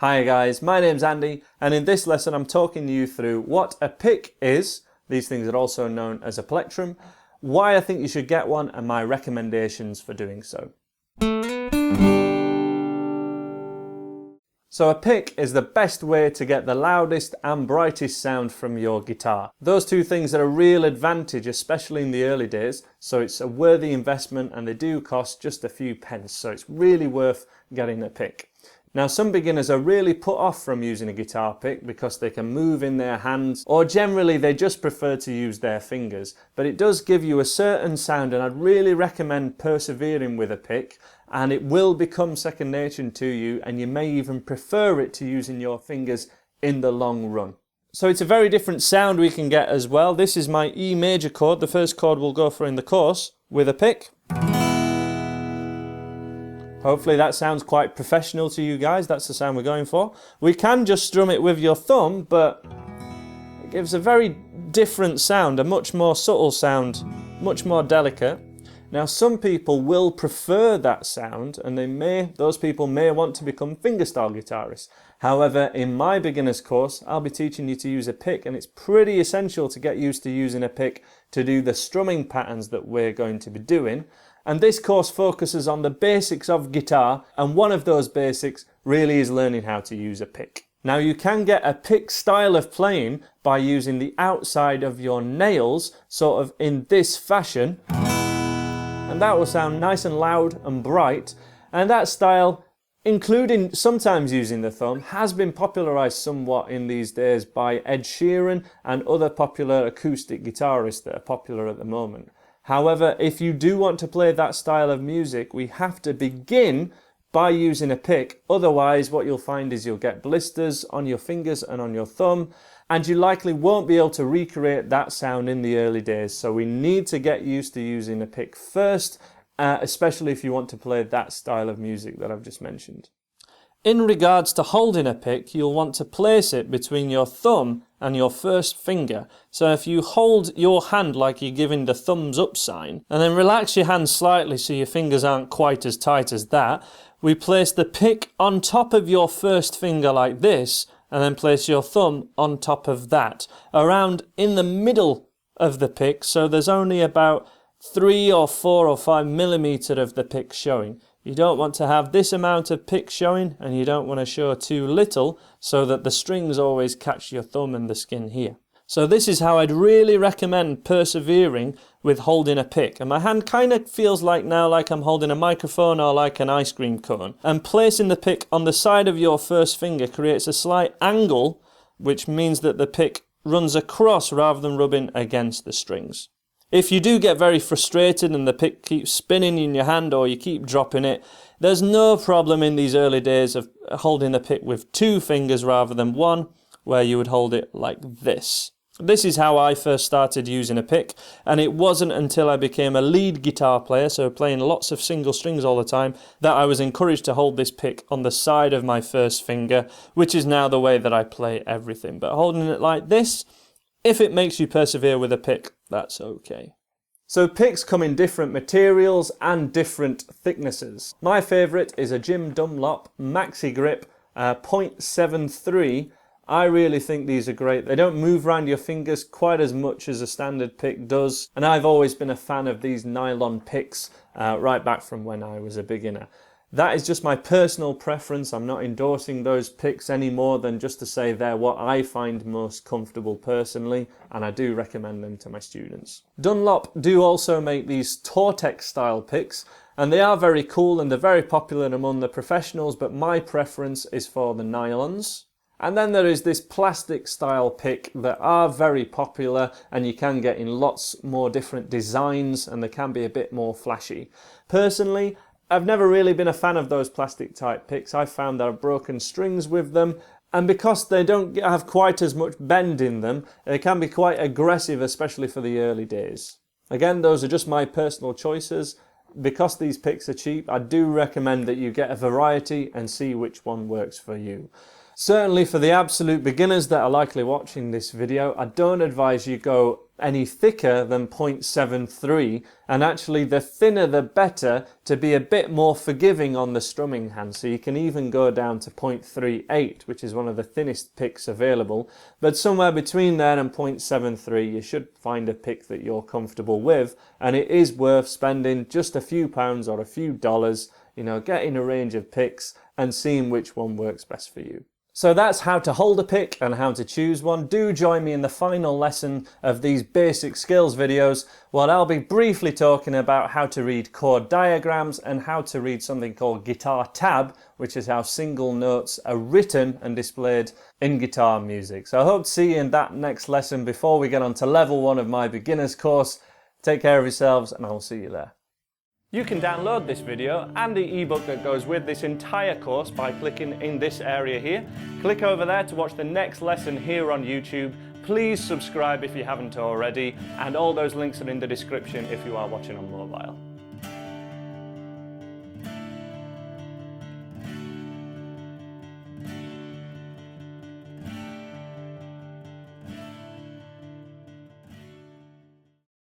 Hi guys, my name's Andy, and in this lesson I'm talking you through what a pick is, these things are also known as a plectrum, why I think you should get one, and my recommendations for doing so. So a pick is the best way to get the loudest and brightest sound from your guitar. Those two things are a real advantage, especially in the early days, so it's a worthy investment and they do cost just a few pence, so it's really worth getting a pick. Now some beginners are really put off from using a guitar pick because they can move in their hands, or generally they just prefer to use their fingers, but it does give you a certain sound, and I'd really recommend persevering with a pick, and it will become second nature to you, and you may even prefer it to using your fingers in the long run. So it's a very different sound we can get as well. This is my E major chord, the first chord we'll go for in the course, with a pick. Hopefully that sounds quite professional to you guys, that's the sound we're going for. We can just strum it with your thumb, but it gives a very different sound, a much more subtle sound, much more delicate. Now some people will prefer that sound, and those people may want to become fingerstyle guitarists. However, in my beginner's course, I'll be teaching you to use a pick, and it's pretty essential to get used to using a pick to do the strumming patterns that we're going to be doing. And this course focuses on the basics of guitar, and one of those basics really is learning how to use a pick. Now you can get a pick style of playing by using the outside of your nails, sort of in this fashion, and that will sound nice and loud and bright, and that style, including sometimes using the thumb, has been popularised somewhat in these days by Ed Sheeran and other popular acoustic guitarists that are popular at the moment. However, if you do want to play that style of music, we have to begin by using a pick. Otherwise, what you'll find is you'll get blisters on your fingers and on your thumb, and you likely won't be able to recreate that sound in the early days. So we need to get used to using a pick first, especially if you want to play that style of music that I've just mentioned. In regards to holding a pick, you'll want to place it between your thumb and your first finger. So if you hold your hand like you're giving the thumbs up sign, and then relax your hand slightly so your fingers aren't quite as tight as that, we place the pick on top of your first finger like this, and then place your thumb on top of that, around in the middle of the pick, so there's only about 3 or 4 or 5 millimeter of the pick showing. You don't want to have this amount of pick showing, and you don't want to show too little so that the strings always catch your thumb and the skin here. So this is how I'd really recommend persevering with holding a pick. And my hand kind of feels like now like I'm holding a microphone or like an ice cream cone. And placing the pick on the side of your first finger creates a slight angle, which means that the pick runs across rather than rubbing against the strings. If you do get very frustrated and the pick keeps spinning in your hand or you keep dropping it, there's no problem in these early days of holding the pick with 2 fingers rather than 1, where you would hold it like this. This is how I first started using a pick, and it wasn't until I became a lead guitar player, so playing lots of single strings all the time, that I was encouraged to hold this pick on the side of my first finger, which is now the way that I play everything. But holding it like this, if it makes you persevere with a pick, that's okay. So picks come in different materials and different thicknesses. My favourite is a Jim Dunlop Maxi Grip 0.73. I really think these are great. They don't move around your fingers quite as much as a standard pick does, and I've always been a fan of these nylon picks right back from when I was a beginner. That is just my personal preference. I'm not endorsing those picks any more than just to say they're what I find most comfortable personally, and I do recommend them to my students. Dunlop do also make these Tortex style picks, and they are very cool and they're very popular among the professionals, but my preference is for the nylons. And then there is this plastic style pick that are very popular, and you can get in lots more different designs, and they can be a bit more flashy. Personally, I've never really been a fan of those plastic type picks. I've found there are broken strings with them, and because they don't have quite as much bend in them, they can be quite aggressive, especially for the early days. Again, those are just my personal choices. Because these picks are cheap, I do recommend that you get a variety and see which one works for you. Certainly for the absolute beginners that are likely watching this video, I don't advise you go any thicker than 0.73, and actually the thinner the better, to be a bit more forgiving on the strumming hand. So you can even go down to 0.38, which is one of the thinnest picks available, but somewhere between there and 0.73 you should find a pick that you're comfortable with, and it is worth spending just a few pounds or a few dollars, you know, getting a range of picks and seeing which one works best for you. So that's how to hold a pick and how to choose one. Do join me in the final lesson of these basic skills videos, where I'll be briefly talking about how to read chord diagrams and how to read something called guitar tab, which is how single notes are written and displayed in guitar music. So I hope to see you in that next lesson before we get on to level 1 of my beginner's course. Take care of yourselves, and I will see you there. You can download this video and the ebook that goes with this entire course by clicking in this area here. Click over there to watch the next lesson here on YouTube. Please subscribe if you haven't already, and all those links are in the description if you are watching on mobile.